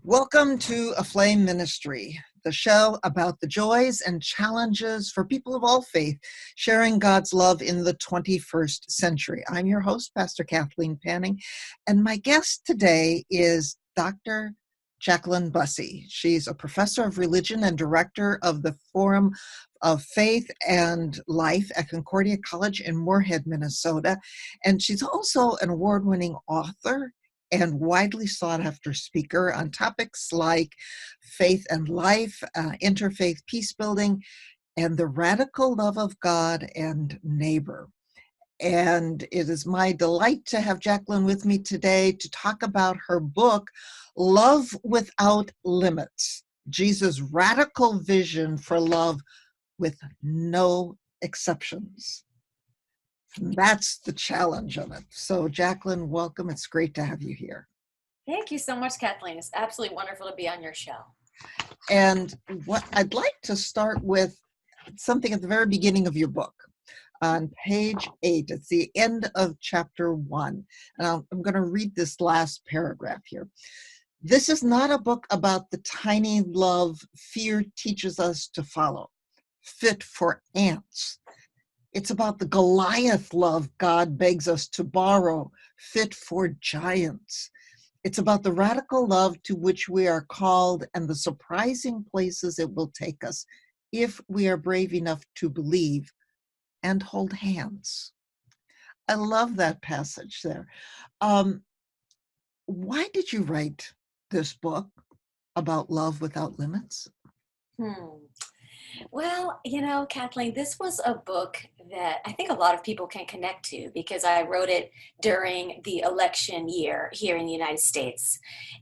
Welcome to A Flame Ministry, the show about the joys and challenges for people of all faith, sharing God's love in the 21st century. I'm your host, Pastor Kathleen Panning, and my guest today is Dr. Jacqueline Bussey. She's a professor of religion and director of the Forum of Faith and Life at Concordia College in Moorhead, Minnesota, and she's also an award-winning author and widely sought after speaker on topics like faith and life, interfaith peace building, and the radical love of God and neighbor. And it is my delight to have Jacqueline with me today to talk about her book, Love Without Limits, Jesus' radical vision for love with no exceptions. That's the challenge of it. So, Jacqueline, welcome. It's great to have you here. Thank you so much, Kathleen. It's absolutely wonderful to be on your show. And what I'd like to start with something at the very beginning of your book. On page 8, it's the end of chapter 1. And I'm going to read this last paragraph here. This is not a book about the tiny love fear teaches us to follow, fit for ants. It's about the Goliath love God begs us to borrow, fit for giants. It's about the radical love to which we are called and the surprising places it will take us if we are brave enough to believe and hold hands. I love that passage there. Why did you write this book about love without limits? Well, Kathleen, this was a book that I think a lot of people can connect to because I wrote it during the election year here in the United States.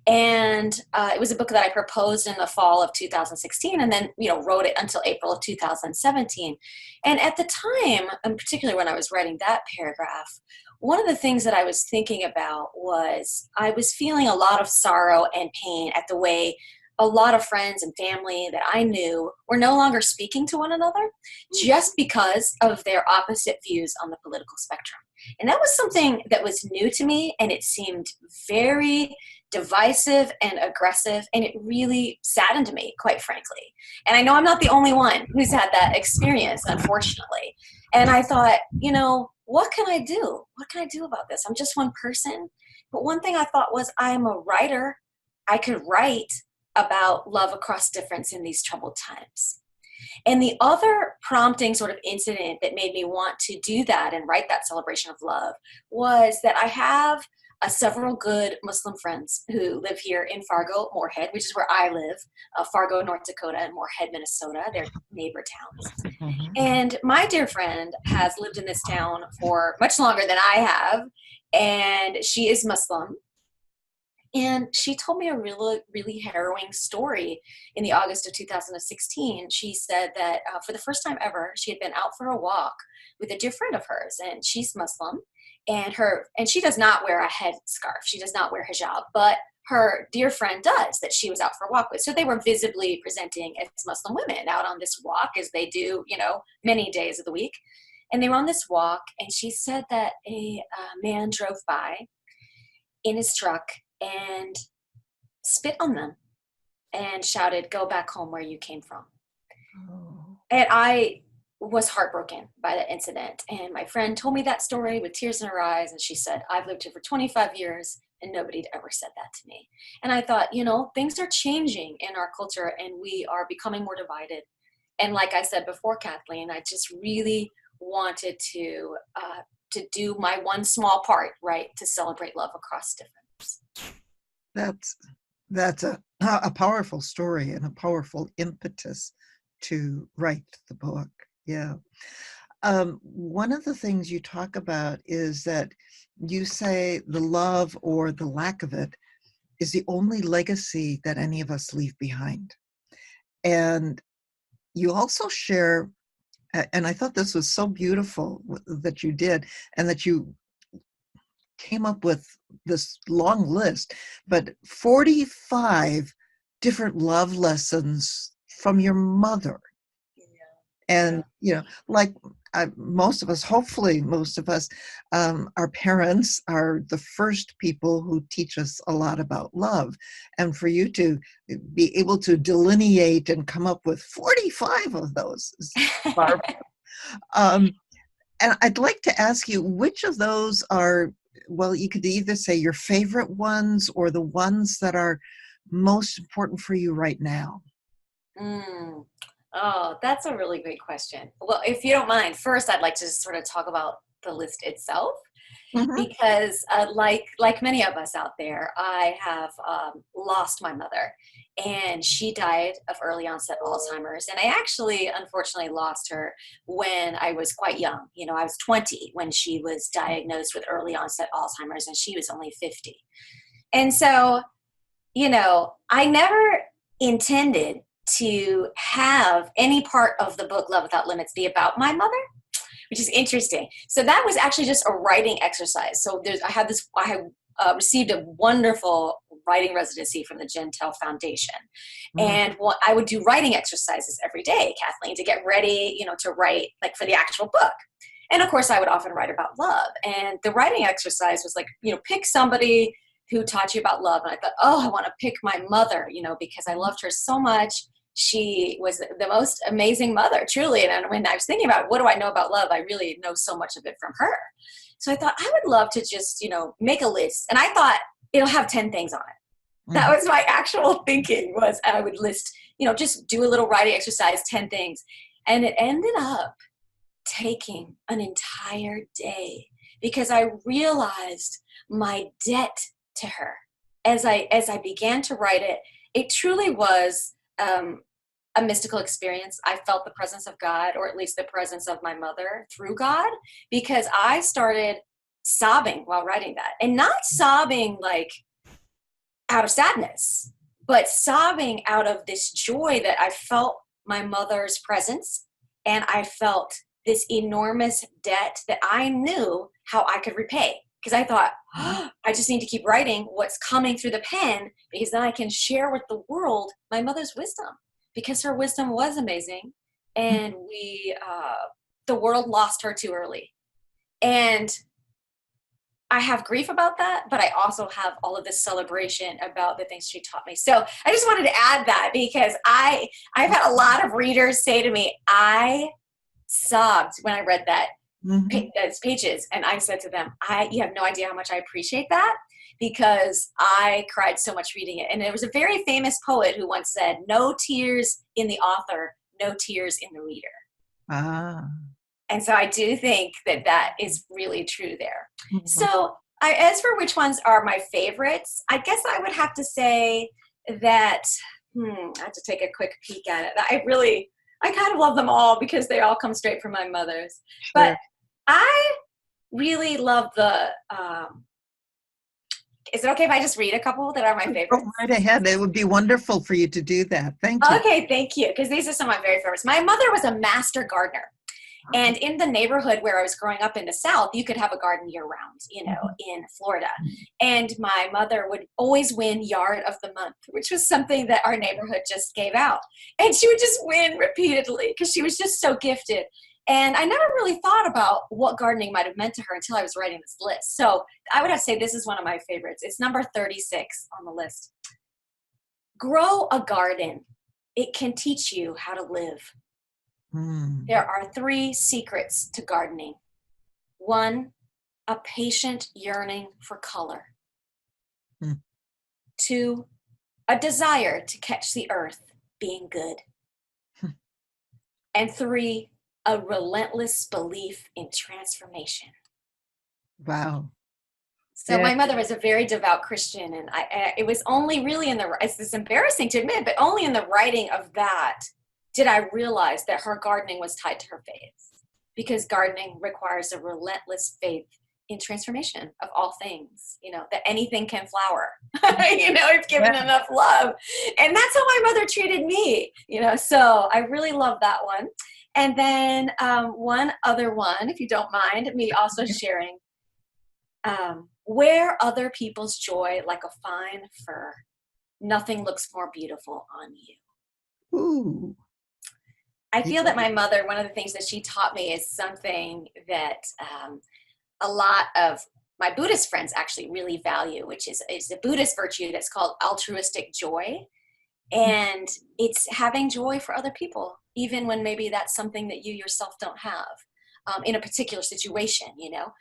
And it was a book that I proposed in the fall of 2016 and then, wrote it until April of 2017. And at the time, and particularly when I was writing that paragraph, one of the things that I was thinking about was I was feeling a lot of sorrow and pain at the way a lot of friends and family that I knew were no longer speaking to one another just because of their opposite views on the political spectrum. And that was something that was new to me, and it seemed very divisive and aggressive, and it really saddened me, quite frankly. And I know I'm not the only one who's had that experience, unfortunately. And I thought, what can I do? What can I do about this? I'm just one person. But one thing I thought was I'm a writer. I could write about love across difference in these troubled times. And the other prompting sort of incident that made me want to do that and write that celebration of love was that I have several good Muslim friends who live here in Fargo, Moorhead, which is where I live, Fargo, North Dakota, and Moorhead, Minnesota. They're neighbor towns. Mm-hmm. And my dear friend has lived in this town for much longer than I have, and she is Muslim. And she told me a really, really harrowing story in the August of 2016. She said that for the first time ever, she had been out for a walk with a dear friend of hers, and she's Muslim, and she does not wear a headscarf. She does not wear hijab, but her dear friend does, that she was out for a walk with. So they were visibly presenting as Muslim women out on this walk, as they do, many days of the week. And they were on this walk, and she said that a man drove by in his truck and spit on them and shouted, "Go back home where you came from." Oh. And I was heartbroken by that incident. And my friend told me that story with tears in her eyes. And she said, "I've lived here for 25 years and nobody had ever said that to me." And I thought, things are changing in our culture and we are becoming more divided. And like I said before, Kathleen, I just really wanted to do my one small part, right, to celebrate love across difference. That's a powerful story and a powerful impetus to write the book. Yeah. One of the things you talk about is that you say the love or the lack of it is the only legacy that any of us leave behind. And you also share, and I thought this was so beautiful that you did, and that you came up with this long list, but 45 different love lessons from your mother. Yeah. And, most of us, hopefully most of us, our parents are the first people who teach us a lot about love. And for you to be able to delineate and come up with 45 of those is marvelous. Um, and I'd like to ask you, which of those are, well, you could either say your favorite ones or the ones that are most important for you right now? Mm. Oh, that's a really great question. Well, if you don't mind, first I'd like to just sort of talk about the list itself, Mhm. because like many of us out there, I have lost my mother, and she died of early onset Alzheimer's. And I actually, unfortunately, lost her when I was quite young. You know, I was 20 when she was diagnosed with early onset Alzheimer's, and she was only 50. And so, you know, I never intended to have any part of the book Love Without Limits be about my mother, which is interesting. So that was actually just a writing exercise. So I have received a wonderful writing residency from the Gentel Foundation. Mhm. And I would do writing exercises every day, Kathleen, to get ready, you know, to write like for the actual book. And of course, I would often write about love. And the writing exercise was like, you know, pick somebody who taught you about love. And I thought, oh, I want to pick my mother, you know, because I loved her so much. She was the most amazing mother, truly. And when I was thinking about what do I know about love, I really know so much of it from her. So I thought I would love to just, you know, make a list. And I thought it'll have 10 things on it. That Mhm. was my actual thinking, was I would list, you know, just do a little writing exercise, 10 things. And it ended up taking an entire day because I realized my debt to her as I began to write it. It truly was a mystical experience. I felt the presence of God, or at least the presence of my mother through God, because I started sobbing while writing that, and not sobbing like out of sadness, but sobbing out of this joy that I felt my mother's presence, and I felt this enormous debt that I knew how I could repay. Because I thought, oh, I just need to keep writing what's coming through the pen, because then I can share with the world my mother's wisdom, because her wisdom was amazing. And the world lost her too early. And I have grief about that, but I also have all of this celebration about the things she taught me. So I just wanted to add that, because I've had a lot of readers say to me, I sobbed when I read Mhm. those pages, and I said to them, you have no idea how much I appreciate that, because I cried so much reading it. And there was a very famous poet who once said, "No tears in the author, no tears in the reader." Ah. And so I do think that that is really true there. Mhm. So, as for which ones are my favorites, I guess I would have to say that, I have to take a quick peek at it. I kind of love them all because they all come straight from my mother's. But Sure. I really love is it okay if I just read a couple that are my Go favorites? right ahead. It would be wonderful for you to do that. Thank you. Okay, thank you. Because these are some of my very favorites. My mother was a master gardener. And in the neighborhood where I was growing up in the South, you could have a garden year round, you know, Mhm. in Florida. And my mother would always win Yard of the Month, which was something that our neighborhood just gave out. And she would just win repeatedly because she was just so gifted. And I never really thought about what gardening might have meant to her until I was writing this list. So I would have to say this is one of my favorites. It's number 36 on the list. Grow a garden. It can teach you how to live. Mm. There are 3 secrets to gardening. 1, a patient yearning for color. Mm. 2, a desire to catch the earth being good. And 3, a relentless belief in transformation. Wow. So Yeah. my mother was a very devout Christian, and it was only really it's embarrassing to admit, but only in the writing of that did I realize that her gardening was tied to her faith, because gardening requires a relentless faith in transformation of all things, you know, that anything can flower, you know, if Yeah. given enough love. And that's how my mother treated me, you know, so I really love that one. And then one other one, if you don't mind me also sharing, wear other people's joy like a fine fur. Nothing looks more beautiful on you. Ooh. I Yeah. feel that my mother, one of the things that she taught me is something that a lot of my Buddhist friends actually really value, which is a Buddhist virtue that's called altruistic joy. And it's having joy for other people, even when maybe that's something that you yourself don't have in a particular situation, you know?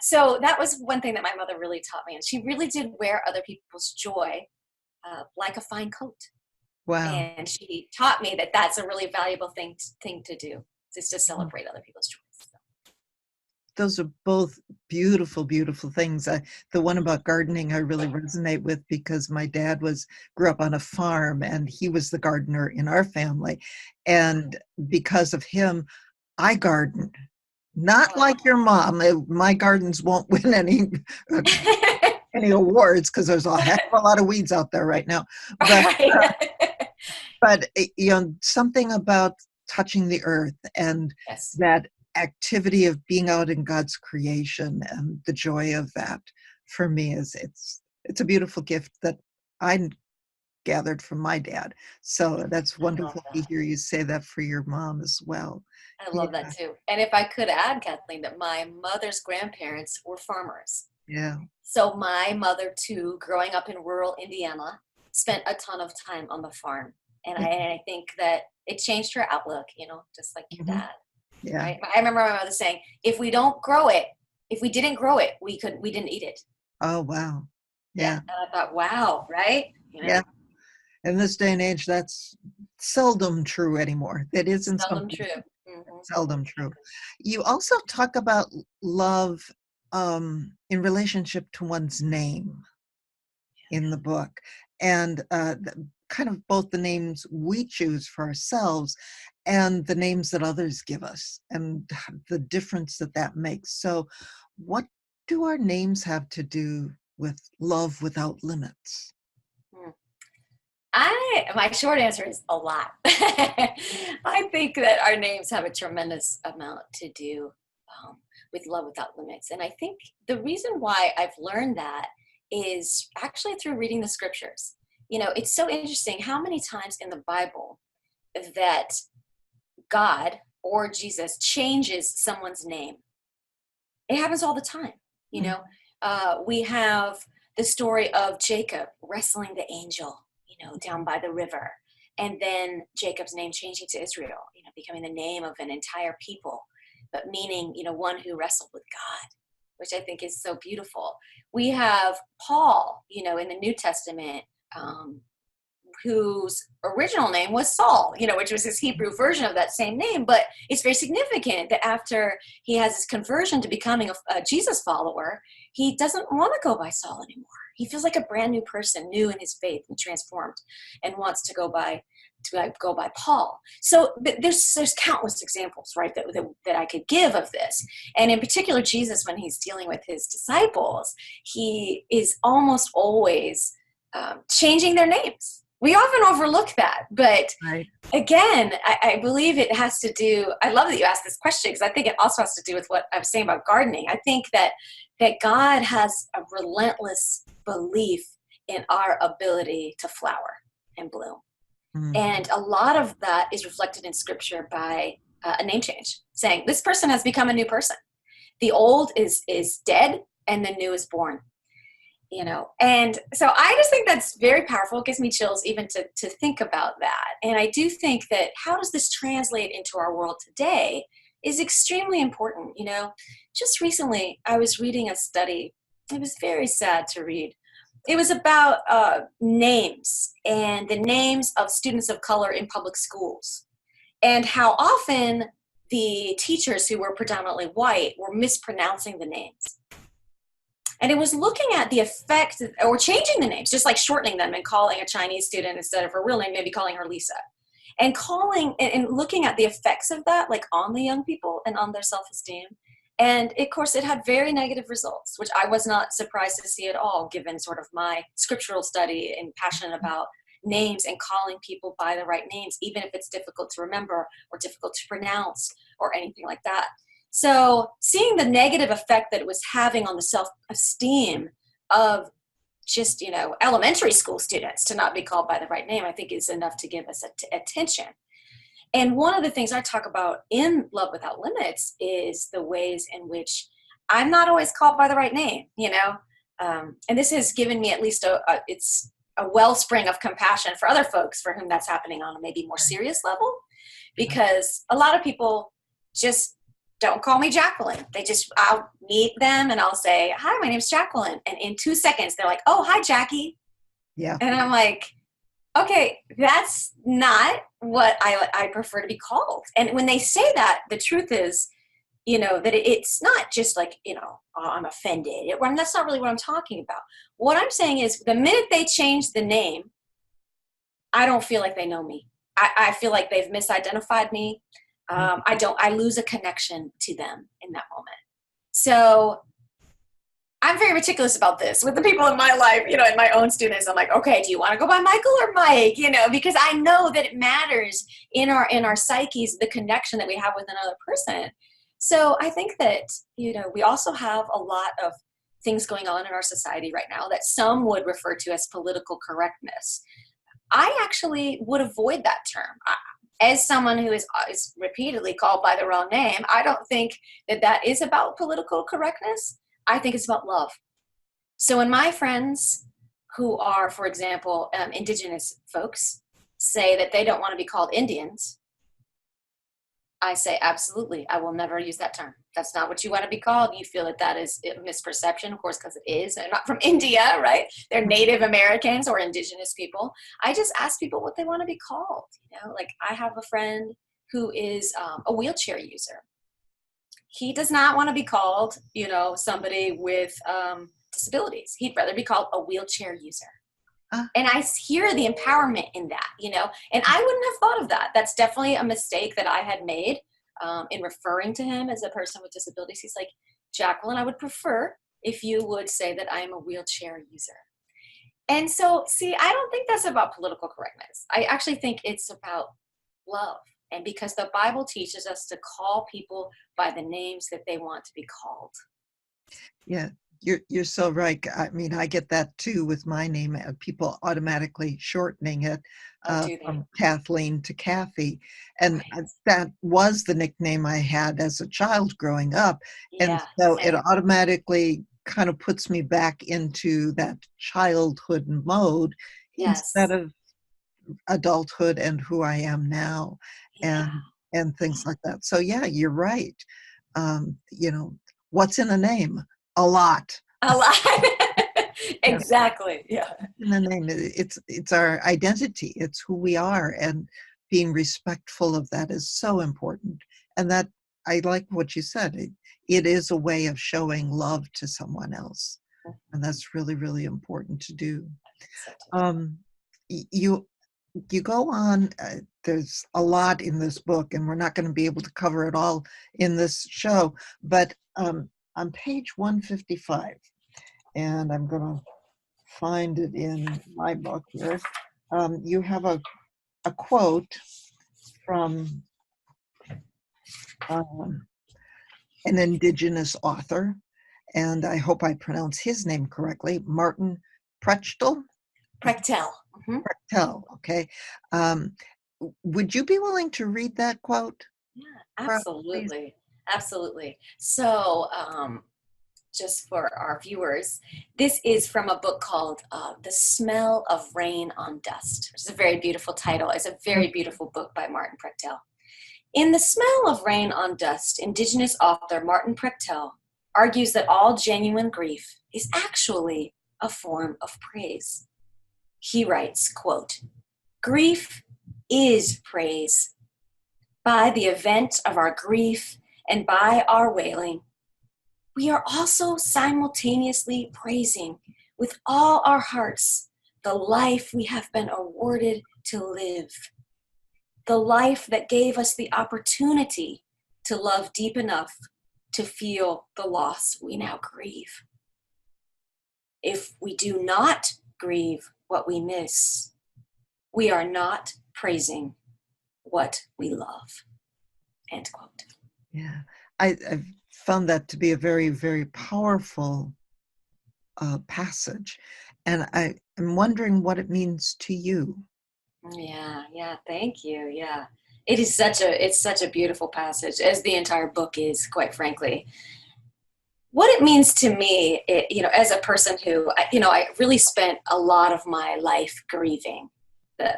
So that was one thing that my mother really taught me. And she really did wear other people's joy like a fine coat. Wow. And she taught me that that's a really valuable thing to do, is to celebrate other people's joys. So. Those are both beautiful, beautiful things. The one about gardening I really resonate with because my dad grew up on a farm and he was the gardener in our family. And because of him, I gardened. Not Oh. like your mom. My gardens won't win uh, any awards because there's a heck of a lot of weeds out there right now. But something about touching the earth and Yes. that activity of being out in God's creation and the joy of that for me it's a beautiful gift that I gathered from my dad. So that's I love wonderful to that. hear you say that for your mom as well. I Yeah, love that too. And if I could add, Kathleen, that my mother's grandparents were farmers. yeah. So my mother too, growing up in rural Indiana, spent a ton of time on the farm. And I think that it changed her outlook, you know, just like your Mhm. dad, Yeah. right? I remember my mother saying, if we didn't grow it, we didn't eat it. Oh, wow. Yeah. Yeah. And I thought, wow, right? You know, Yeah. In this day and age, that's seldom true anymore. It is in some seldom true. cases, Mm-hmm. seldom true. You also talk about love in relationship to one's name in the book, and kind of both the names we choose for ourselves and the names that others give us, and the difference that that makes. So, what do our names have to do with love without limits? Mm. My short answer is a lot. I think that our names have a tremendous amount to do with love without limits. And I think the reason why I've learned that is actually through reading the scriptures. You know, it's so interesting how many times in the Bible that God or Jesus changes someone's name. It happens all the time. You Mm. know, we have the story of Jacob wrestling the angel, you know, down by the river. And then Jacob's name changing to Israel, you know, becoming the name of an entire people, but meaning, you know, one who wrestled with God, which I think is so beautiful. We have Paul, you know, in the New Testament, um, whose original name was Saul, you know, which was his Hebrew version of that same name. But it's very significant that after he has his conversion to becoming a Jesus follower, he doesn't want to go by Saul anymore. He feels like a brand new person, new in his faith and transformed, and wants to go by Paul. So there's countless examples, right, that I could give of this. And in particular, Jesus, when he's dealing with his disciples, he is almost always changing their names. We often overlook that, but Right. again, I believe it has to do, I love that you asked this question because I think it also has to do with what I was saying about gardening. I think that God has a relentless belief in our ability to flower and bloom. Mm. And a lot of that is reflected in scripture by a name change, saying this person has become a new person. The old is dead and the new is born. You know, and so I just think that's very powerful. It gives me chills even to think about that. And I do think that how does this translate into our world today is extremely important. You know, just recently I was reading a study. It was very sad to read. It was about names and the names of students of color in public schools and how often the teachers who were predominantly white were mispronouncing the names. And it was looking at the effect, or changing the names, just like shortening them and calling a Chinese student instead of her real name, maybe calling her Lisa. And calling and looking at the effects of that, like on the young people and on their self-esteem. And of course, it had very negative results, which I was not surprised to see at all, given sort of my scriptural study and passion about names and calling people by the right names, even if it's difficult to remember or difficult to pronounce or anything like that. So seeing the negative effect that it was having on the self-esteem of just, you know, elementary school students to not be called by the right name, I think is enough to give us attention. And one of the things I talk about in Love Without Limits is the ways in which I'm not always called by the right name, and this has given me at least it's a wellspring of compassion for other folks for whom that's happening on a maybe more serious level, because a lot of people just don't call me Jacqueline. I'll meet them and I'll say, hi, my name's Jacqueline. And in 2 seconds, they're like, oh, hi, Jackie. Yeah. And I'm like, okay, that's not what I prefer to be called. And when they say that, the truth is, that it's not just like, oh, I'm offended. That's not really what I'm talking about. What I'm saying is the minute they change the name, I don't feel like they know me. I feel like they've misidentified me. I lose a connection to them in that moment. So I'm very meticulous about this with the people in my life, and my own students. I'm like, okay, do you want to go by Michael or Mike? Because I know that it matters in our psyches, the connection that we have with another person. So I think that, we also have a lot of things going on in our society right now that some would refer to as political correctness. I actually would avoid that term. As someone who is repeatedly called by the wrong name, I don't think that is about political correctness. I think it's about love. So when my friends who are, for example, indigenous folks say that they don't want to be called Indians, I say, absolutely, I will never use that term. That's not what you want to be called. You feel that is a misperception, of course, because it is. They're not from India, right? They're Native Americans or indigenous people. I just ask people what they want to be called. Like I have a friend who is a wheelchair user. He does not want to be called, somebody with disabilities. He'd rather be called a wheelchair user. And I hear the empowerment in that, and I wouldn't have thought of that. That's definitely a mistake that I had made in referring to him as a person with disabilities. He's like, Jacqueline, I would prefer if you would say that I am a wheelchair user. And so, see, I don't think that's about political correctness. I actually think it's about love. And because the Bible teaches us to call people by the names that they want to be called. Yeah. You're so right. I mean, I get that too with my name. People automatically shortening it from Kathleen to Kathy, and that was the nickname I had as a child growing up, and so it automatically kind of puts me back into that childhood mode instead of adulthood and who I am now, and things like that. So yeah, you're right. What's in a name? A lot. Exactly. Yeah. In the name, it's our identity. It's who we are, and being respectful of that is so important. And that I like what you said. It is a way of showing love to someone else, and that's really, really important to do. You go on. There's a lot in this book, and we're not going to be able to cover it all in this show, but on page 155, and I'm going to find it in my book here, you have a quote from an indigenous author, and I hope I pronounce his name correctly, Martin Prechtel. Prechtel. Mm-hmm. Prechtel, okay. Would you be willing to read that quote? Yeah, absolutely. Absolutely. So, just for our viewers, this is from a book called The Smell of Rain on Dust, which is a very beautiful title. It's a very beautiful book by Martin Prechtel. In The Smell of Rain on Dust, indigenous author Martin Prechtel argues that all genuine grief is actually a form of praise. He writes, quote, "Grief is praise. By the event of our grief and by our wailing, we are also simultaneously praising with all our hearts the life we have been awarded to live, the life that gave us the opportunity to love deep enough to feel the loss we now grieve. If we do not grieve what we miss, we are not praising what we love." End quote. Yeah, I've found that to be a very, very powerful passage, and I'm wondering what it means to you. Yeah, thank you. Yeah, It's such a beautiful passage, as the entire book is, quite frankly. What it means to me, as a person who, I really spent a lot of my life grieving the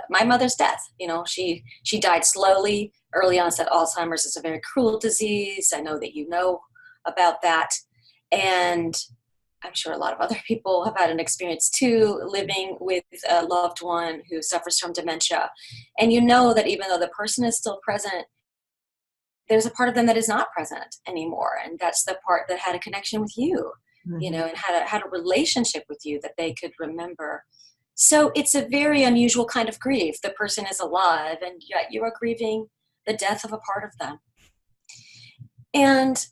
my mother's death. She died slowly, early onset Alzheimer's is a very cruel disease. I know that you know about that, and I'm sure a lot of other people have had an experience too, living with a loved one who suffers from dementia. And you know that even though the person is still present, there's a part of them that is not present anymore. And that's the part that had a connection with you, Mhm. and had a relationship with you that they could remember. So it's a very unusual kind of grief. The person is alive, and yet you are grieving the death of a part of them. And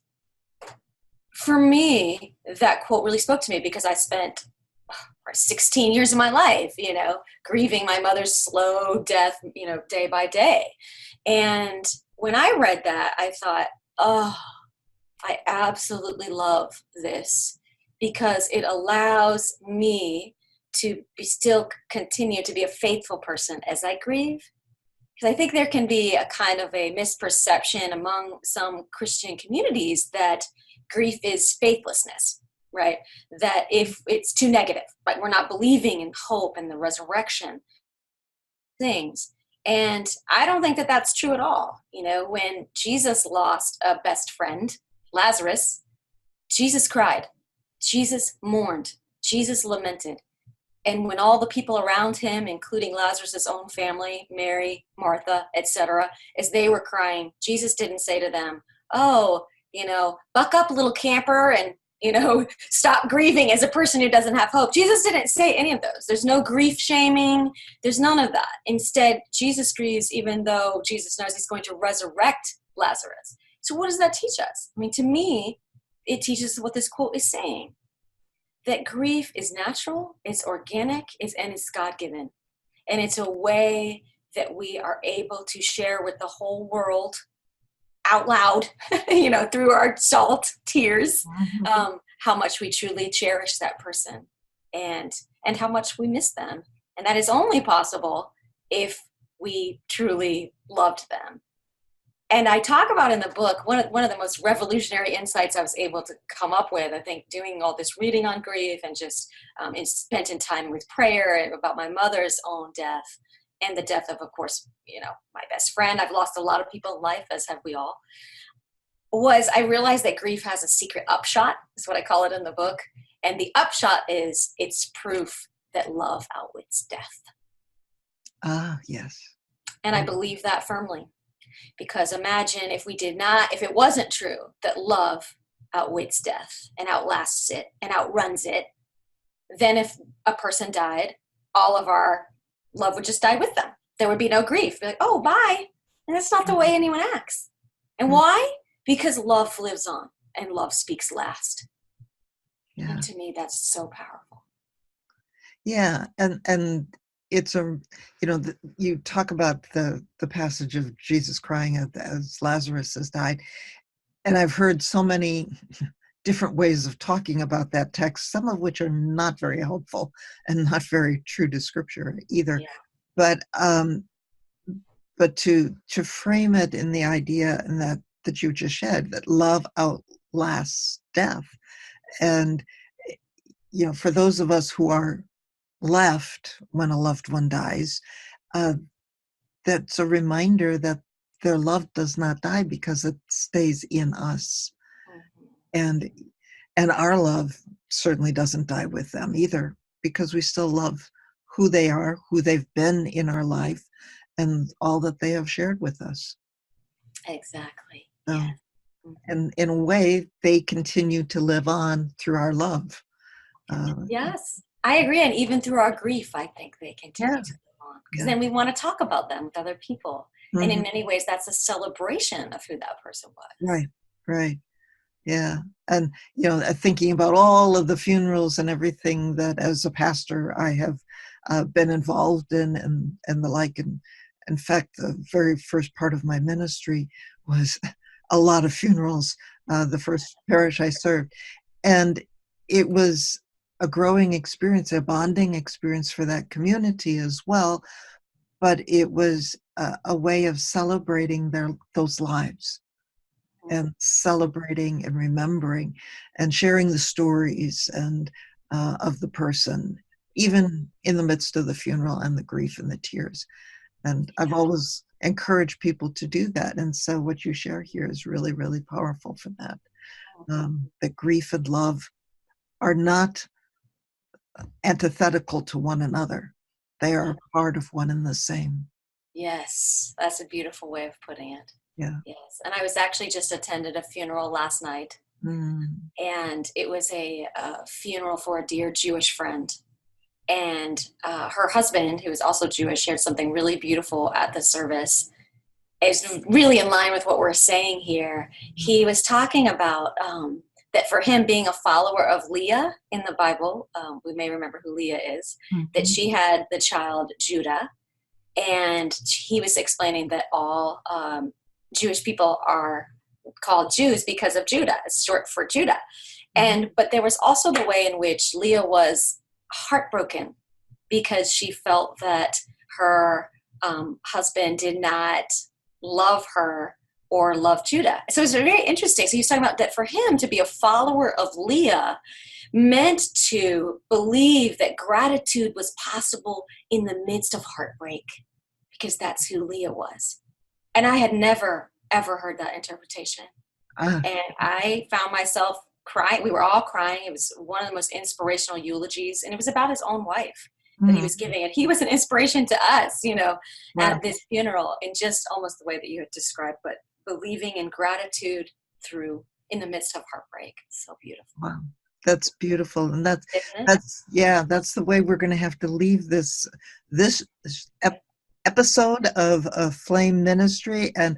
for me, that quote really spoke to me because I spent 16 years of my life, grieving my mother's slow death, day by day. And when I read that, I thought, oh, I absolutely love this because it allows me to still continue to be a faithful person as I grieve. Because I think there can be a kind of a misperception among some Christian communities that grief is faithlessness, right? That if it's too negative, like we're not believing in hope and the resurrection things. And I don't think that that's true at all. When Jesus lost a best friend, Lazarus, Jesus cried, Jesus mourned, Jesus lamented. And when all the people around him, including Lazarus' own family, Mary, Martha, etc., as they were crying, Jesus didn't say to them, oh, buck up, little camper, and, stop grieving as a person who doesn't have hope. Jesus didn't say any of those. There's no grief shaming. There's none of that. Instead, Jesus grieves even though Jesus knows he's going to resurrect Lazarus. So what does that teach us? I mean, to me, it teaches what this quote is saying, that grief is natural, it's organic, and it's God-given. And it's a way that we are able to share with the whole world out loud, through our salt tears, how much we truly cherish that person and how much we miss them. And that is only possible if we truly loved them. And I talk about in the book, one of the most revolutionary insights I was able to come up with, I think, doing all this reading on grief and just spending time with prayer about my mother's own death and the death of course, my best friend. I've lost a lot of people in life, as have we all. Was I realized that grief has a secret upshot, is what I call it in the book. And the upshot is it's proof that love outwits death. Ah, yes. And I believe that firmly. Because imagine if it wasn't true that love outwits death and outlasts it and outruns it, then if a person died, all of our love would just die with them. There would be no grief. Be like, oh, bye. And that's not the way anyone acts. And why? Because love lives on and love speaks last. Yeah. And to me, that's so powerful. Yeah. And it's you talk about the passage of Jesus crying as Lazarus has died. And I've heard so many different ways of talking about that text, some of which are not very helpful and not very true to scripture either. Yeah. But to frame it in the idea and that you just shared, that love outlasts death. And, for those of us who are left when a loved one dies, that's a reminder that their love does not die because it stays in us. Mm-hmm. And our love certainly doesn't die with them either, because we still love who they are, who they've been in our life, and all that they have shared with us. Exactly. Yeah. And in a way, they continue to live on through our love. Yes, I agree. And even through our grief, I think they continue to live on. Because then we want to talk about them with other people. Mm-hmm. And in many ways, that's a celebration of who that person was. Right. Yeah. And, thinking about all of the funerals and everything that as a pastor I have been involved in and the like. And in fact, the very first part of my ministry was a lot of funerals, the first parish I served. And it was a growing experience, a bonding experience for that community as well. But it was a way of celebrating those lives, and celebrating and remembering and sharing the stories and of the person, even in the midst of the funeral and the grief and the tears. And I've always encouraged people to do that. And so what you share here is really, really powerful for that. That grief and love are not antithetical to one another. They are part of one and the same. Yes, that's a beautiful way of putting it. Yeah. Yes, and I was actually just attended a funeral last night, and it was a funeral for a dear Jewish friend. And her husband, who is also Jewish, shared something really beautiful at the service. It's really in line with what we're saying here. He was talking about that for him, being a follower of Leah in the Bible, we may remember who Leah is, that she had the child Judah. And he was explaining that all Jewish people are called Jews because of Judah. It's short for Judah. But there was also the way in which Leah was heartbroken because she felt that her husband did not love her or love Judah. So it was very interesting. So he was talking about that for him to be a follower of Leah meant to believe that gratitude was possible in the midst of heartbreak, because that's who Leah was. And I had never, ever heard that interpretation. And I found myself crying. We were all crying. It was one of the most inspirational eulogies, and it was about his own wife that he was giving. And he was an inspiration to us, at this funeral, in just almost the way that you had described, but believing in gratitude in the midst of heartbreak. So beautiful. Wow. That's beautiful. And that's the way we're going to have to leave this episode of Flame Ministry. And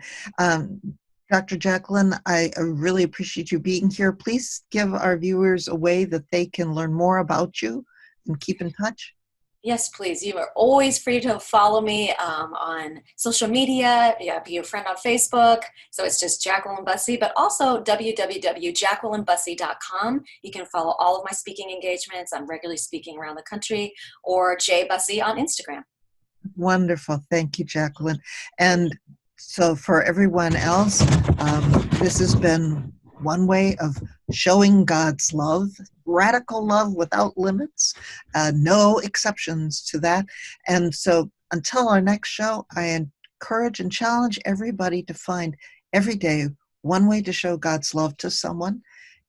Dr. Jacqueline, I really appreciate you being here. Please give our viewers a way that they can learn more about you and keep in touch. Yes, please. You are always free to follow me on social media. Be a friend on Facebook. So it's just Jacqueline Bussey, but also www.jacquelinebussey.com. You can follow all of my speaking engagements. I'm regularly speaking around the country, or J Bussey on Instagram. Wonderful. Thank you, Jacqueline. And so for everyone else, this has been one way of showing God's love, radical love without limits, no exceptions to that. And so until our next show, I encourage and challenge everybody to find every day one way to show God's love to someone,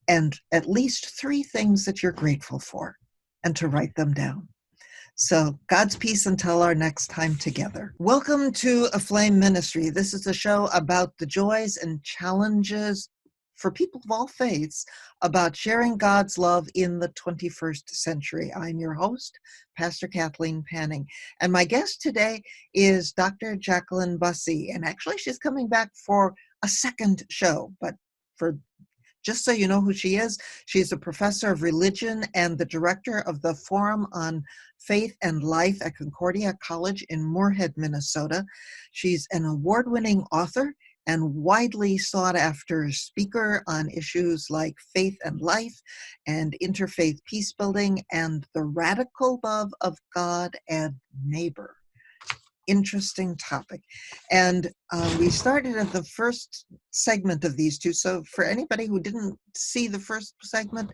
and at least 3 things that you're grateful for, and to write them down. So God's peace until our next time together. Welcome to A Flame Ministry. This is a show about the joys and challenges for people of all faiths about sharing God's love in the 21st century. I'm your host, Pastor Kathleen Panning. And my guest today is Dr. Jacqueline Bussey. And actually, she's coming back for a second show. But just so you know who she is, she's a professor of religion and the director of the Forum on Faith and Life at Concordia College in Moorhead, Minnesota. She's an award-winning author and widely sought-after speaker on issues like faith and life and interfaith peacebuilding and the radical love of God and neighbor. Interesting topic. And we started at the first segment of these two. So for anybody who didn't see the first segment,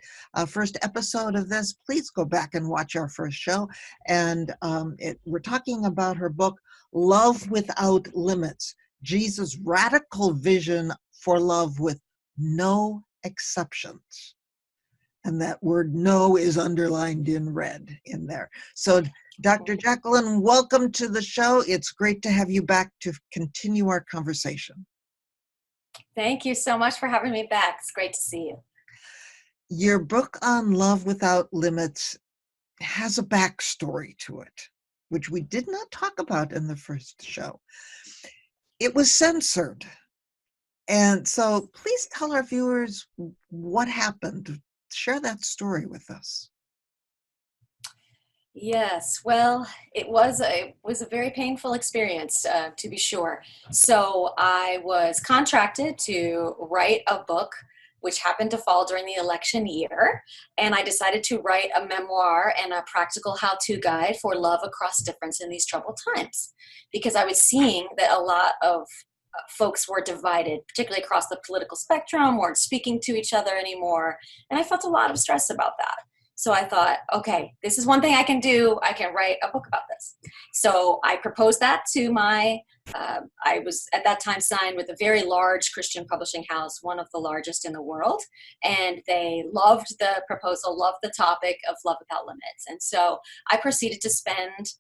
first episode of this, please go back and watch our first show. And we're talking about her book, Love Without Limits, Jesus' radical vision for love with no exceptions. And that word no is underlined in red in there. So Dr. Jacqueline, welcome to the show. It's great to have you back to continue our conversation. Thank you so much for having me back. It's great to see you. Your book on Love Without Limits has a backstory to it, which we did not talk about in the first show. It was censored. And so please tell our viewers what happened. Share that story with us. Yes, well, it was a very painful experience, to be sure. So I was contracted to write a book which happened to fall during the election year. And I decided to write a memoir and a practical how-to guide for love across difference in these troubled times, because I was seeing that a lot of folks were divided, particularly across the political spectrum, weren't speaking to each other anymore. And I felt a lot of stress about that. So I thought, okay, this is one thing I can do. I can write a book about this. So I proposed that to I was at that time signed with a very large Christian publishing house, one of the largest in the world. And they loved the proposal, loved the topic of Love Without Limits. And so I proceeded to spend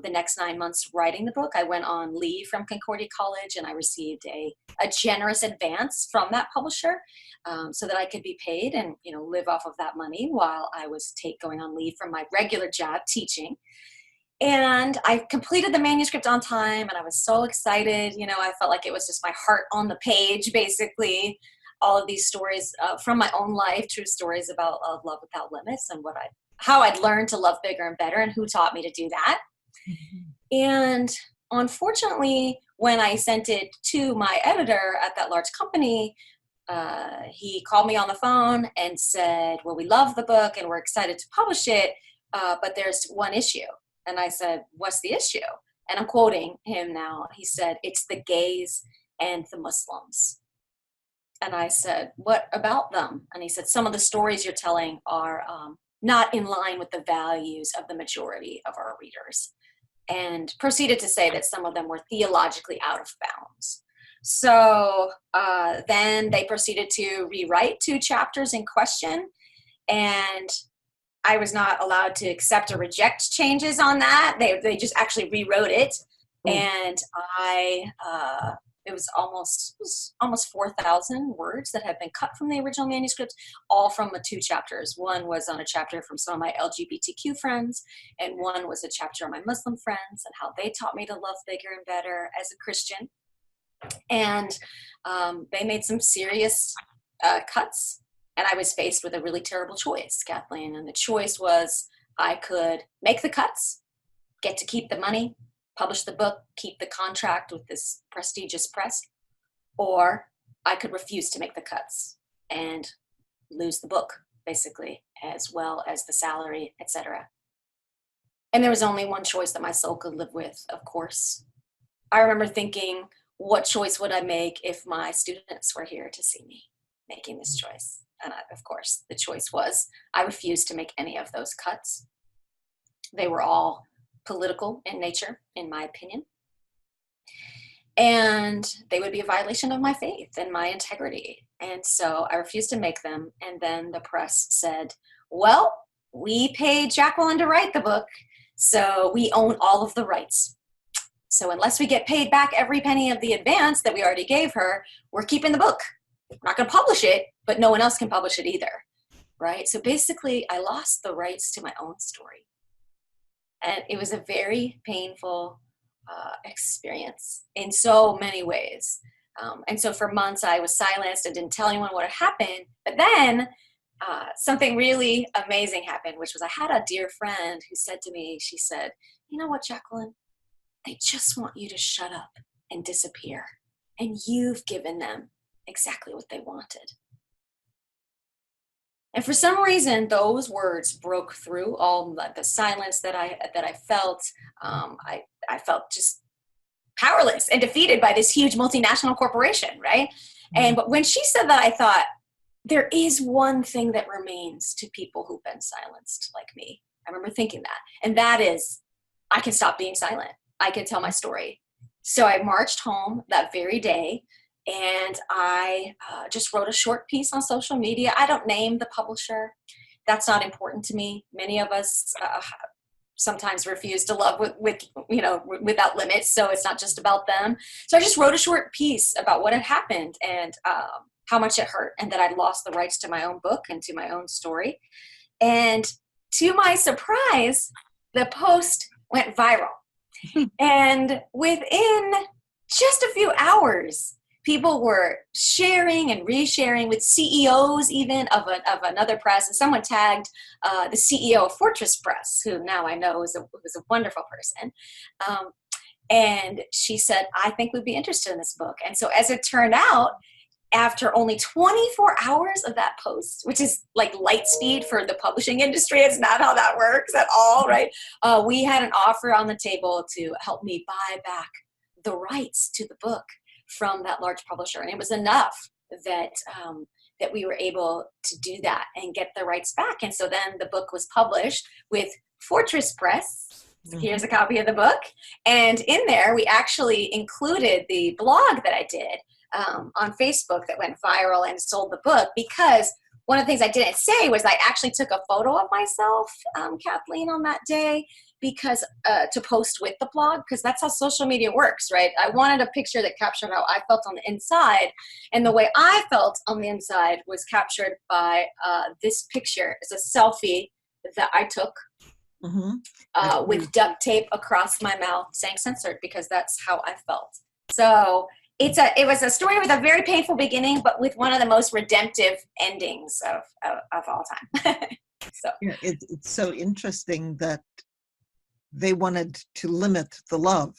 the next 9 months writing the book. I went on leave from Concordia College, and I received a generous advance from that publisher so that I could be paid and live off of that money while I was going on leave from my regular job teaching. And I completed the manuscript on time, and I was so excited. I felt like it was just my heart on the page, basically. All of these stories from my own life, true stories about love without limits, and how I'd learned to love bigger and better, and who taught me to do that. Mm-hmm. And unfortunately, when I sent it to my editor at that large company, he called me on the phone and said, well, we love the book and we're excited to publish it, but there's one issue. And I said, what's the issue? And I'm quoting him now. He said, it's the gays and the Muslims. And I said, what about them? And he said, some of the stories you're telling are not in line with the values of the majority of our readers. And proceeded to say that some of them were theologically out of bounds. So then they proceeded to rewrite 2 chapters in question, and I was not allowed to accept or reject changes on that. They just actually rewrote it, and it was almost 4,000 words that had been cut from the original manuscript, all from the 2 chapters. One was on a chapter from some of my LGBTQ friends, and one was a chapter on my Muslim friends and how they taught me to love bigger and better as a Christian. And they made some serious cuts, and I was faced with a really terrible choice, Kathleen. And the choice was I could make the cuts, get to keep the money, publish the book, keep the contract with this prestigious press, or I could refuse to make the cuts and lose the book, basically, as well as the salary, etc. And there was only one choice that my soul could live with, of course. I remember thinking, what choice would I make if my students were here to see me making this choice? And of course, the choice was I refused to make any of those cuts. They were all political in nature, in my opinion. And they would be a violation of my faith and my integrity. And so I refused to make them. And then the press said, well, we paid Jacqueline to write the book, so we own all of the rights. So unless we get paid back every penny of the advance that we already gave her, we're keeping the book. We're not going to publish it, but no one else can publish it either, right? So basically, I lost the rights to my own story. And it was a very painful experience in so many ways. And so for months, I was silenced and didn't tell anyone what had happened. But then something really amazing happened, which was I had a dear friend who said to me, she said, you know what, Jacqueline? They just want you to shut up and disappear. And you've given them exactly what they wanted. And for some reason, those words broke through all the silence that I felt. I felt just powerless and defeated by this huge multinational corporation, right? Mm-hmm. But when she said that, I thought, there is one thing that remains to people who've been silenced like me. I remember thinking that. And that is, I can stop being silent. I can tell my story. So I marched home that very day, and I just wrote a short piece on social media. I don't name the publisher. That's not important to me. Many of us sometimes refuse to love without limits, so it's not just about them. So I just wrote a short piece about what had happened and how much it hurt, and that I'd lost the rights to my own book and to my own story. And to my surprise, the post went viral. And within just a few hours, people were sharing and resharing with CEOs even of another press. And someone tagged the CEO of Fortress Press, who now I know was a wonderful person. And she said, I think we'd be interested in this book. And so as it turned out, after only 24 hours of that post, which is like light speed for the publishing industry. It's not how that works at all, right? We had an offer on the table to help me buy back the rights to the book from that large publisher. And it was enough that that we were able to do that and get the rights back. And so then the book was published with Fortress Press. Here's a copy of the book. And in there, we actually included the blog that I did on Facebook that went viral and sold the book, because one of the things I didn't say was I actually took a photo of myself, Kathleen, on that day, because to post with the blog, because that's how social media works, right? I wanted a picture that captured how I felt on the inside, and the way I felt on the inside was captured by this picture. It's a selfie that I took with duct tape across my mouth, saying censored, because that's how I felt. So it was a story with a very painful beginning, but with one of the most redemptive endings of all time. So yeah, it's so interesting that they wanted to limit the love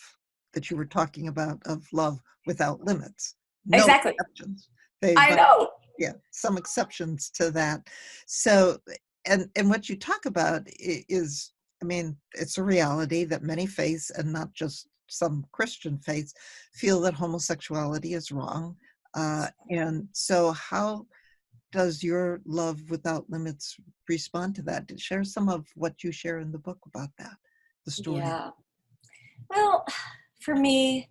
that you were talking about, of love without limits. No exactly. exceptions. I know. Yeah, some exceptions to that. So, and what you talk about is, I mean, it's a reality that many faiths, and not just some Christian faiths, feel that homosexuality is wrong. And so how does your Love Without Limits respond to that? Share some of what you share in the book about that, the story. Yeah. Well, for me,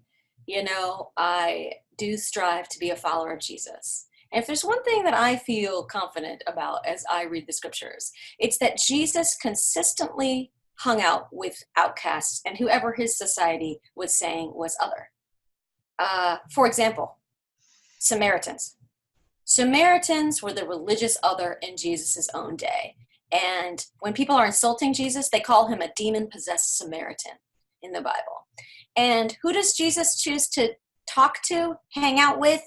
I do strive to be a follower of Jesus. And if there's one thing that I feel confident about as I read the scriptures, it's that Jesus consistently hung out with outcasts and whoever his society was saying was other. For example, Samaritans. Samaritans were the religious other in Jesus's own day. And when people are insulting Jesus, they call him a demon-possessed Samaritan in the Bible. And who does Jesus choose to talk to, hang out with?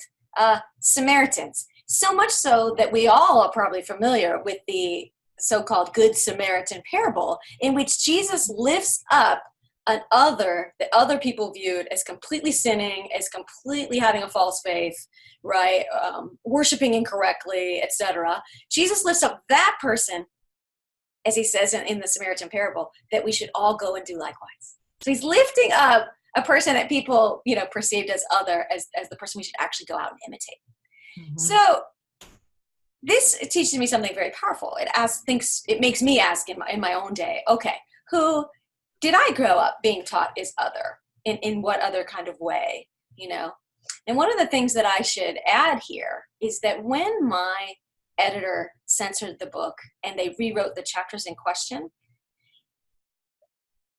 Samaritans. So much so that we all are probably familiar with the so-called Good Samaritan parable, in which Jesus lifts up an other that other people viewed as completely sinning, as completely having a false faith, right? Worshiping incorrectly, etc. Jesus lifts up that person, as he says in the Samaritan parable, that we should all go and do likewise. So he's lifting up a person that people, perceived as other, as the person we should actually go out and imitate. Mm-hmm. So this teaches me something very powerful. It makes me ask in my own day, okay, who did I grow up being taught is other? In what other kind of way, And one of the things that I should add here is that when my editor censored the book and they rewrote the chapters in question,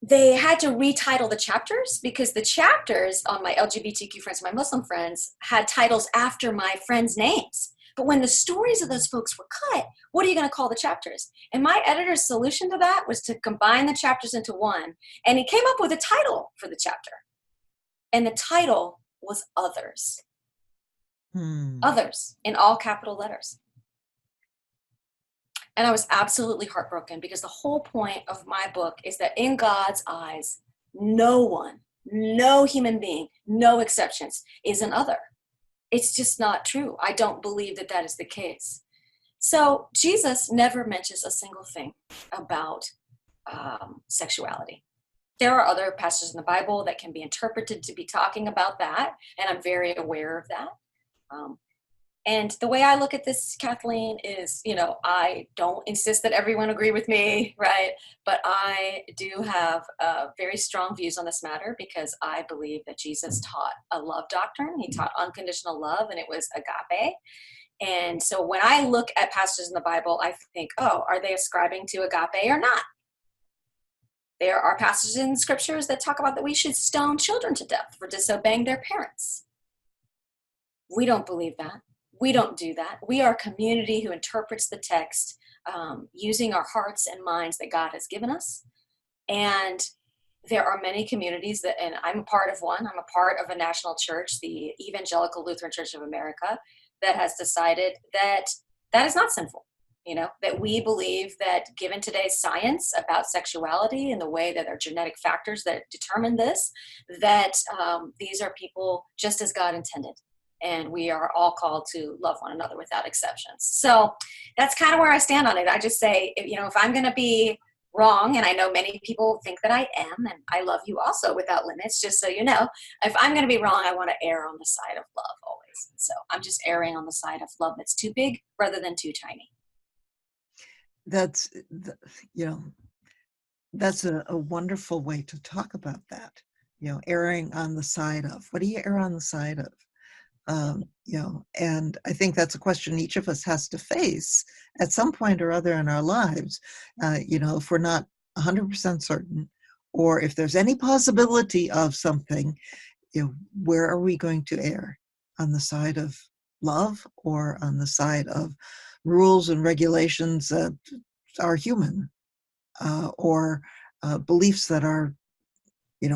they had to retitle the chapters, because the chapters on my LGBTQ friends, my Muslim friends, had titles after my friends' names. But when the stories of those folks were cut, what are you going to call the chapters? And my editor's solution to that was to combine the chapters into one. And he came up with a title for the chapter. And the title was Others. Others, in all capital letters. And I was absolutely heartbroken, because the whole point of my book is that in God's eyes, no one, no human being, no exceptions, is an other. It's just not true. I don't believe that is the case. So Jesus never mentions a single thing about sexuality. There are other passages in the Bible that can be interpreted to be talking about that, and I'm very aware of that. And the way I look at this, Kathleen, is, I don't insist that everyone agree with me, right? But I do have very strong views on this matter, because I believe that Jesus taught a love doctrine. He taught unconditional love, and it was agape. And so when I look at passages in the Bible, I think, oh, are they ascribing to agape or not? There are passages in scriptures that talk about that we should stone children to death for disobeying their parents. We don't believe that. We don't do that. We are a community who interprets the text using our hearts and minds that God has given us. And there are many communities and I'm a part of one. I'm a part of a national church, the Evangelical Lutheran Church of America, that has decided that is not sinful. That we believe that given today's science about sexuality and the way that there are genetic factors that determine this, that these are people just as God intended. and we are all called to love one another without exceptions. So that's kind of where I stand on it. I just say, if I'm going to be wrong, and I know many people think that I am, and I love you also without limits, just so you know, if I'm going to be wrong, I want to err on the side of love always. So I'm just erring on the side of love that's too big rather than too tiny. That's, that's a wonderful way to talk about that. Erring on the side of, what do you err on the side of? And I think that's a question each of us has to face at some point or other in our lives. If we're not 100% certain, or if there's any possibility of something, where are we going to err? On the side of love or on the side of rules and regulations that are human, or beliefs that are,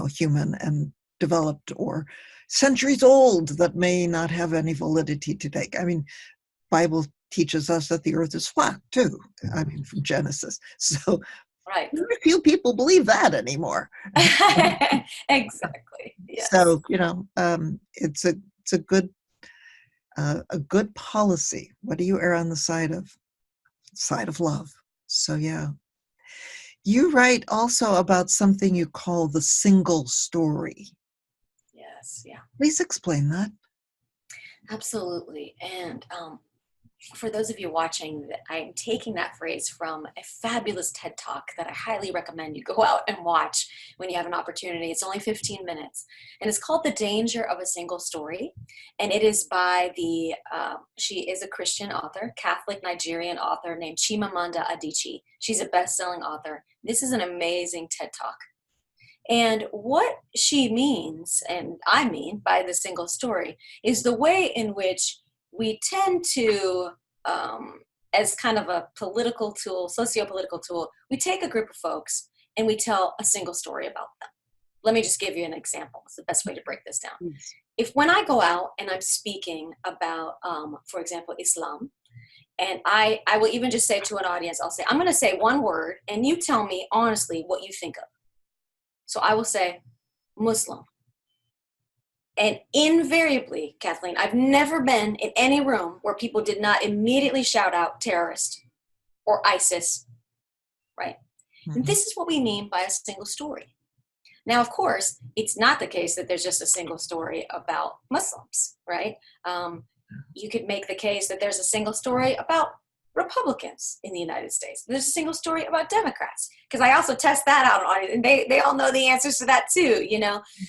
human and developed or centuries old that may not have any validity today. I mean, Bible teaches us that the earth is flat too. I mean, from Genesis. So right. very few people believe that anymore. Exactly. Yes. So, it's a good policy. What do you err on the side of? Side of love. So yeah. You write also about something you call the single story. Yes. Yeah. Please explain that. Absolutely. And for those of you watching, I'm taking that phrase from a fabulous TED Talk that I highly recommend you go out and watch when you have an opportunity. It's only 15 minutes, and it's called The Danger of a Single Story. And it is by she is a Christian author, Catholic Nigerian author named Chimamanda Adichie. She's a best-selling author. This is an amazing TED Talk. And what she means, and I mean by the single story, is the way in which we tend to, as kind of a political tool, socio-political tool, we take a group of folks and we tell a single story about them. Let me just give you an example. It's the best way to break this down. Yes. If when I go out and I'm speaking about, for example, Islam, and I will even just say to an audience, I'll say, I'm going to say one word, and you tell me honestly what you think of. So I will say Muslim. And invariably, Kathleen, I've never been in any room where people did not immediately shout out terrorist or ISIS, right? Mm-hmm. And this is what we mean by a single story. Now, of course, it's not the case that there's just a single story about Muslims, right? You could make the case that there's a single story about Republicans in the United States. There's a single story about Democrats, because I also test that out on it, and they all know the answers to that too,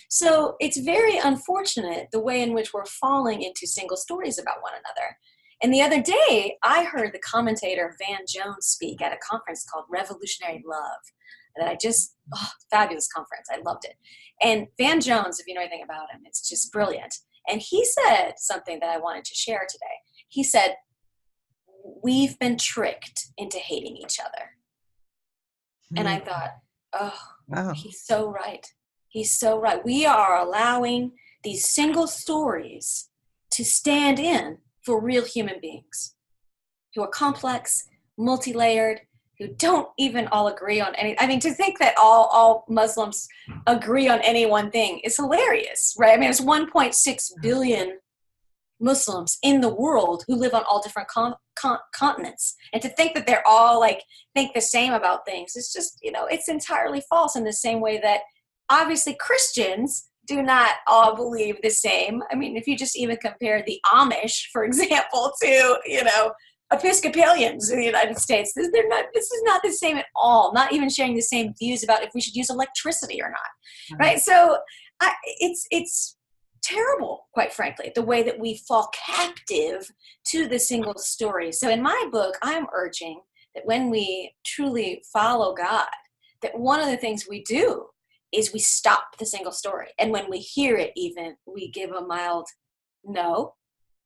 So it's very unfortunate the way in which we're falling into single stories about one another. And the other day, I heard the commentator Van Jones speak at a conference called Revolutionary Love that fabulous conference. I loved it. And Van Jones, if you know anything about him, it's just brilliant. And he said something that I wanted to share today. He said, we've been tricked into hating each other. And I thought, wow. He's so right. He's so right. We are allowing these single stories to stand in for real human beings who are complex, multi-layered, who don't even all agree on any. I mean, to think that all Muslims agree on any one thing is hilarious, right? I mean, there's 1.6 billion Muslims in the world who live on all different continents. And to think that they're all think the same about things, it's just, it's entirely false, in the same way that obviously Christians do not all believe the same. I mean, if you just even compare the Amish, for example, to, Episcopalians in the United States, this is not the same at all, not even sharing the same views about if we should use electricity or not, right? So it's terrible, quite frankly, the way that we fall captive to the single story. So in my book, I'm urging that when we truly follow God, that one of the things we do is we stop the single story. And when we hear it, even, we give a mild no.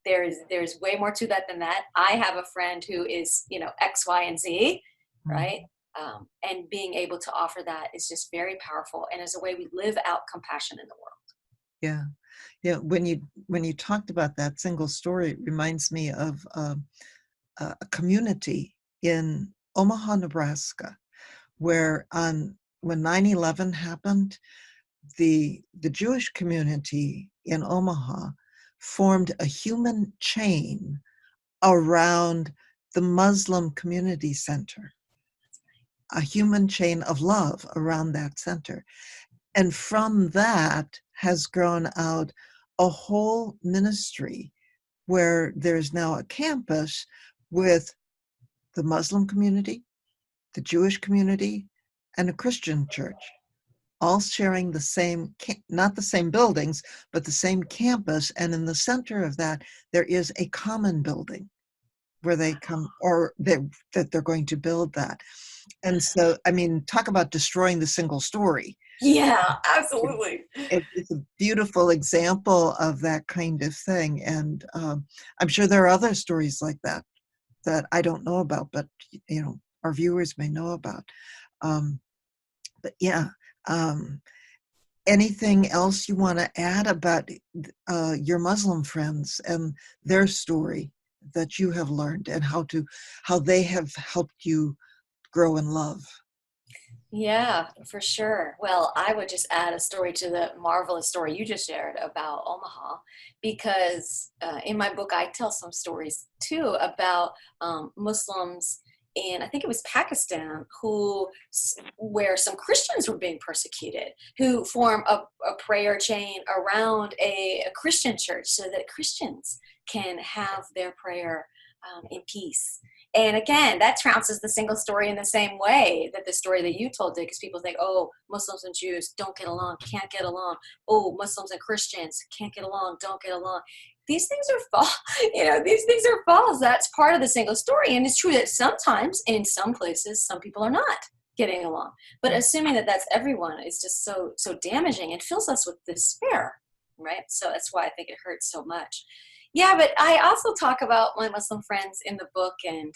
There's way more to that than that. I have a friend who is, X, Y, and Z, right? And being able to offer that is just very powerful, and is a way we live out compassion in the world. Yeah. Yeah, when you talked about that single story, it reminds me of a community in Omaha, Nebraska, where when 9/11 happened, the Jewish community in Omaha formed a human chain around the Muslim community center, a human chain of love around that center. And from that has grown out a whole ministry where there's now a campus with the Muslim community, the Jewish community, and a Christian church, all sharing the same, not the same buildings, but the same campus. And in the center of that, there is a common building where they come, or that they're going to build that. And so, I mean, talk about destroying the single story. Yeah, absolutely. It's a beautiful example of that kind of thing. And I'm sure there are other stories like that that I don't know about, but, you know, our viewers may know about. But yeah, anything else you want to add about your Muslim friends and their story that you have learned, and how they have helped you grow in love? Yeah, for sure. Well, I would just add a story to the marvelous story you just shared about Omaha, because in my book, I tell some stories too about Muslims in, I think it was Pakistan, where some Christians were being persecuted, who form a prayer chain around a Christian church so that Christians can have their prayer in peace. And again, that trounces the single story in the same way that the story that you told did, because people think, oh, Muslims and Jews don't get along, can't get along. Oh, Muslims and Christians can't get along, don't get along. These things are false. These things are false. That's part of the single story. And it's true that sometimes in some places, some people are not getting along. But assuming that that's everyone is just so damaging and fills us with despair, right? So that's why I think it hurts so much. Yeah, but I also talk about my Muslim friends in the book, and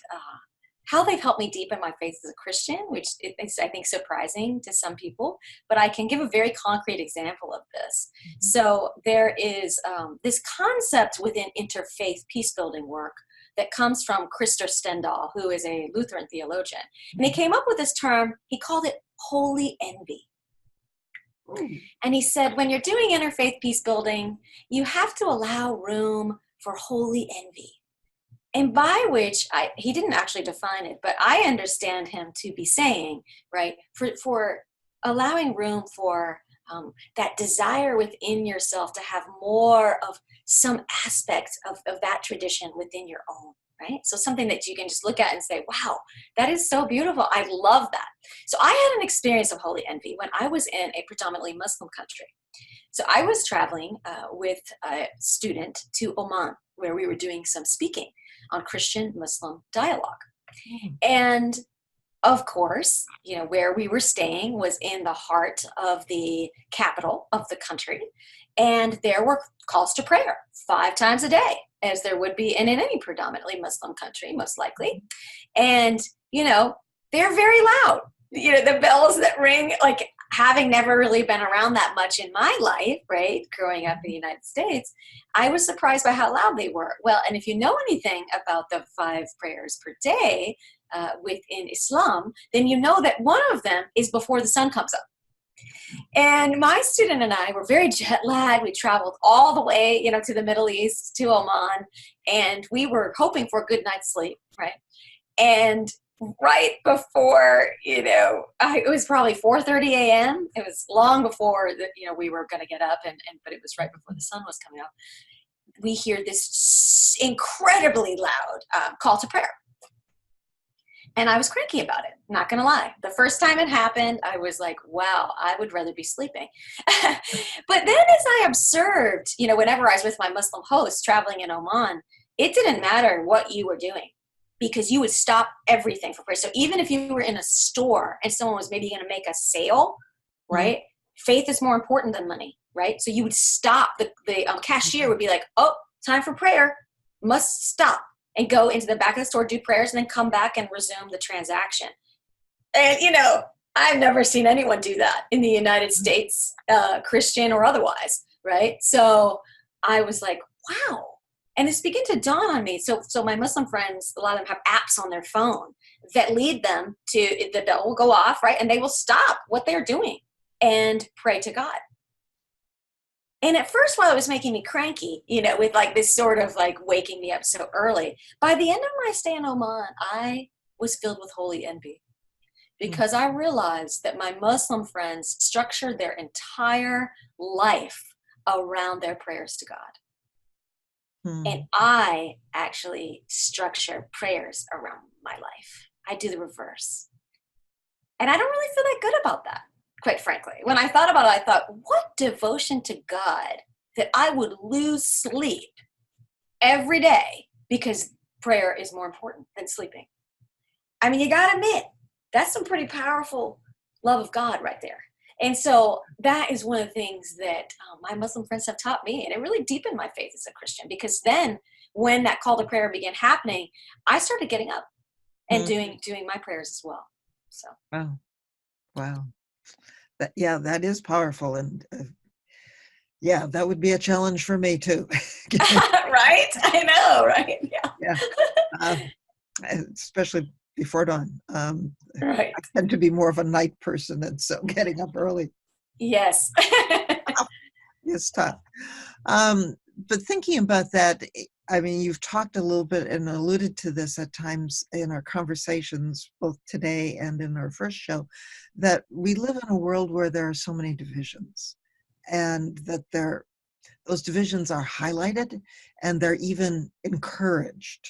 how they've helped me deepen my faith as a Christian, which is, I think, surprising to some people. But I can give a very concrete example of this. So there is this concept within interfaith peace-building work that comes from Krister Stendahl, who is a Lutheran theologian. And he came up with this term, he called it holy envy. And he said, when you're doing interfaith peace building, you have to allow room for holy envy. And by which, he didn't actually define it, but I understand him to be saying, right, for allowing room for that desire within yourself to have more of some aspect of that tradition within your own, right? So something that you can just look at and say, wow, that is so beautiful. I love that. So I had an experience of holy envy when I was in a predominantly Muslim country. So I was traveling with a student to Oman, where we were doing some speaking on Christian-Muslim dialogue. And of course, where we were staying was in the heart of the capital of the country. And there were calls to prayer 5 times a day, as there would be in any predominantly Muslim country, most likely. And, they're very loud. The bells that ring, like, having never really been around that much in my life, right, growing up in the United States, I was surprised by how loud they were. Well, and if you know anything about the 5 prayers per day within Islam, then you know that one of them is before the sun comes up. And my student and I were very jet lagged. We traveled all the way, to the Middle East, to Oman, and we were hoping for a good night's sleep, right? And right before, it was probably 4:30 a.m. It was long before we were going to get up, but it was right before the sun was coming up. We hear this incredibly loud call to prayer. And I was cranky about it, not going to lie. The first time it happened, I was like, wow, I would rather be sleeping. But then as I observed, whenever I was with my Muslim host traveling in Oman, it didn't matter what you were doing, because you would stop everything for prayer. So even if you were in a store and someone was maybe going to make a sale, right? Faith is more important than money, right? So you would stop. The cashier would be like, oh, time for prayer. Must stop. And go into the back of the store, do prayers, and then come back and resume the transaction. And, I've never seen anyone do that in the United States, Christian or otherwise, right? So I was like, wow. And this began to dawn on me. So my Muslim friends, a lot of them have apps on their phone that lead them to, the bell will go off, right? And they will stop what they're doing and pray to God. And at first, while it was making me cranky, with like this sort of like waking me up so early, by the end of my stay in Oman, I was filled with holy envy because I realized that my Muslim friends structured their entire life around their prayers to God. And I actually structure prayers around my life. I do the reverse. And I don't really feel that good about that, quite frankly. When I thought about it, I thought, what devotion to God that I would lose sleep every day because prayer is more important than sleeping. I mean, you got to admit, that's some pretty powerful love of God right there. And so that is one of the things that my Muslim friends have taught me, and it really deepened my faith as a Christian, because then when that call to prayer began happening, I started getting up and doing my prayers as well. So wow, that is powerful, and that would be a challenge for me too. Right? I know, right? Yeah. Especially before dawn. Right. I tend to be more of a night person, and so getting up early. Yes. It's tough. But thinking about that, I mean, you've talked a little bit and alluded to this at times in our conversations, both today and in our first show, that we live in a world where there are so many divisions, and that those divisions are highlighted and they're even encouraged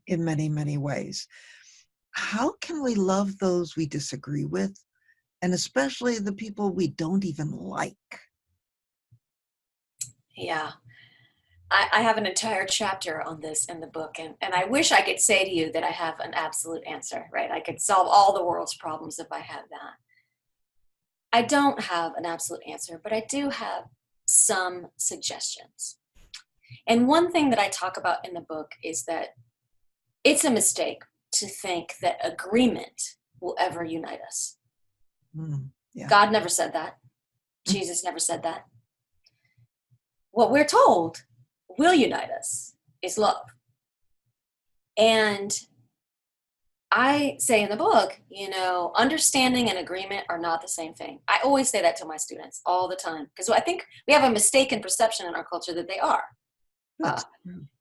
in many, many ways. How can we love those we disagree with, and especially the people we don't even like? Yeah. I have an entire chapter on this in the book, and I wish I could say to you that I have an absolute answer, right? I could solve all the world's problems if I had that. I don't have an absolute answer, but I do have some suggestions. And one thing that I talk about in the book is that it's a mistake to think that agreement will ever unite us. Yeah. God never said that. Jesus never said that. What we're told will unite us is love. And I say in the book, understanding and agreement are not the same thing. I always say that to my students all the time, because I think we have a mistaken perception in our culture that they are.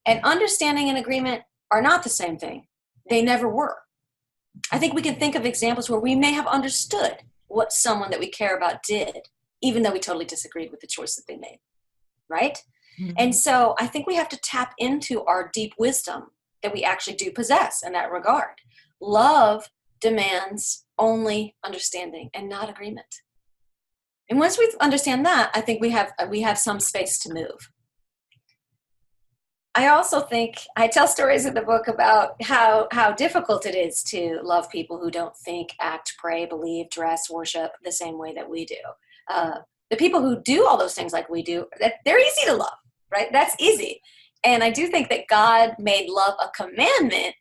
And understanding and agreement are not the same thing. They never were. I think we can think of examples where we may have understood what someone that we care about did, even though we totally disagreed with the choice that they made, right? And so I think we have to tap into our deep wisdom that we actually do possess in that regard. Love demands only understanding and not agreement. And once we understand that, I think we have some space to move. I also think I tell stories in the book about how difficult it is to love people who don't think, act, pray, believe, dress, worship the same way that we do. The people who do all those things like we do, they're easy to love, right? That's easy. And I do think that God made love a commandment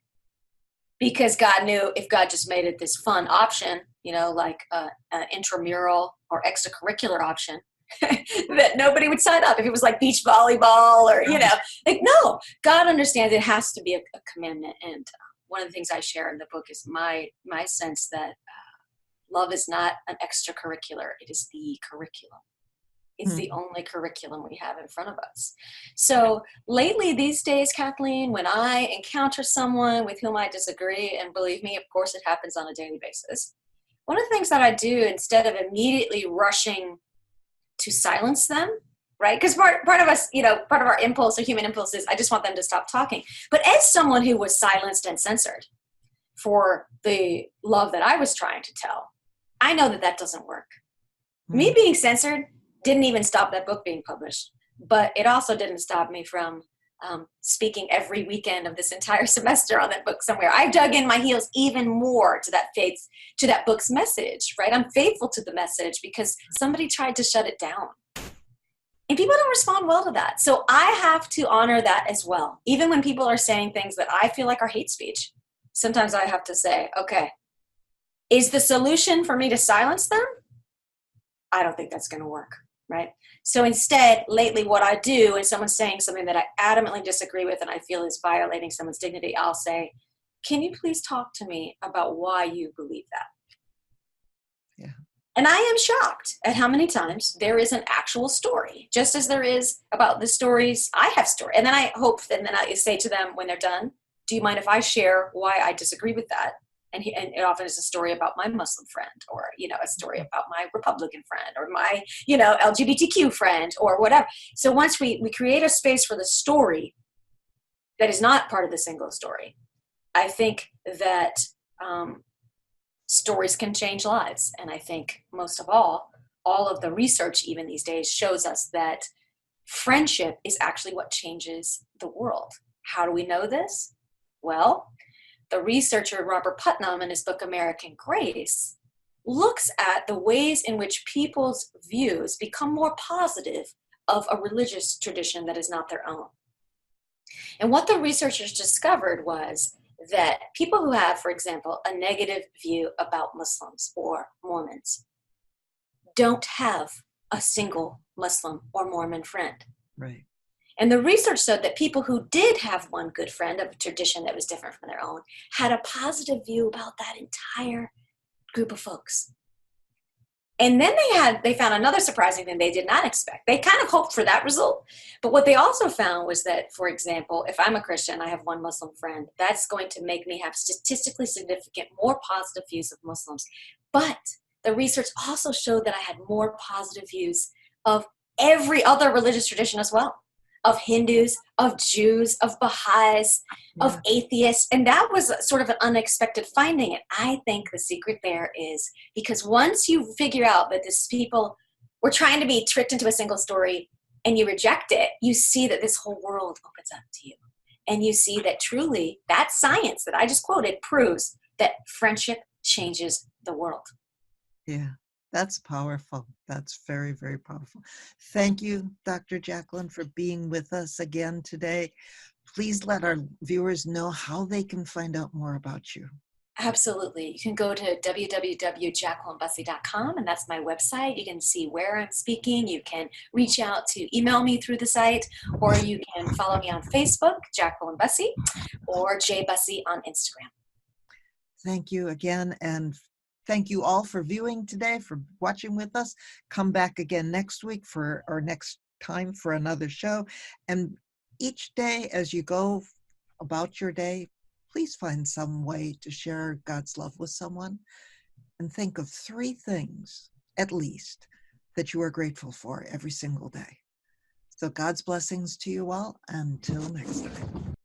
because God knew if God just made it this fun option, like an intramural or extracurricular option, that nobody would sign up if it was like beach volleyball or, no, God understands it has to be a commandment. And one of the things I share in the book is my sense that love is not an extracurricular. It is the curriculum. It's the only curriculum we have in front of us. So lately these days, Kathleen, when I encounter someone with whom I disagree, and believe me, of course, it happens on a daily basis, one of the things that I do instead of immediately rushing to silence them, right? Because part of us, part of our impulse, or human impulse, is I just want them to stop talking. But as someone who was silenced and censored for the love that I was trying to tell, I know that doesn't work. Me being censored didn't even stop that book being published, but it also didn't stop me from speaking every weekend of this entire semester on that book somewhere. I dug in my heels even more to that book's message, right? I'm faithful to the message because somebody tried to shut it down. And people don't respond well to that. So I have to honor that as well. Even when people are saying things that I feel like are hate speech, sometimes I have to say, okay, is the solution for me to silence them? I don't think that's going to work, right? So instead, lately what I do when someone's saying something that I adamantly disagree with and I feel is violating someone's dignity, I'll say, can you please talk to me about why you believe that? Yeah. And I am shocked at how many times there is an actual story, just as there is about the stories I have story. And then I hope that, and then I say to them when they're done, do you mind if I share why I disagree with that? And it often is a story about my Muslim friend, or, a story about my Republican friend, or my, LGBTQ friend, or whatever. So once we create a space for the story that is not part of the single story, I think that stories can change lives. And I think most of all of the research even these days shows us that friendship is actually what changes the world. How do we know this? Well, the researcher Robert Putnam in his book American Grace looks at the ways in which people's views become more positive of a religious tradition that is not their own. And what the researchers discovered was that people who have, for example, a negative view about Muslims or Mormons don't have a single Muslim or Mormon friend. Right. And the research showed that people who did have one good friend of a tradition that was different from their own had a positive view about that entire group of folks. And then they found another surprising thing they did not expect. They kind of hoped for that result. But what they also found was that, for example, if I'm a Christian, I have one Muslim friend, that's going to make me have statistically significant, more positive views of Muslims. But the research also showed that I had more positive views of every other religious tradition as well, of Hindus, of Jews, of Baha'is, of atheists. And that was sort of an unexpected finding. And I think the secret there is because once you figure out that these people were trying to be tricked into a single story and you reject it, you see that this whole world opens up to you. And you see that truly that science that I just quoted proves that friendship changes the world. Yeah. That's powerful. That's very, very powerful. Thank you, Dr. Jacqueline, for being with us again today. Please let our viewers know how they can find out more about you. Absolutely. You can go to www.jacquelinebussey.com, and that's my website. You can see where I'm speaking. You can reach out to email me through the site, or you can follow me on Facebook, Jacqueline Bussey, or J Bussey on Instagram. Thank you again, and thank you all for viewing today, for watching with us. Come back again next week for our next time for another show. And each day as you go about your day, please find some way to share God's love with someone, and think of 3 things, at least, that you are grateful for every single day. So God's blessings to you all. Until next time.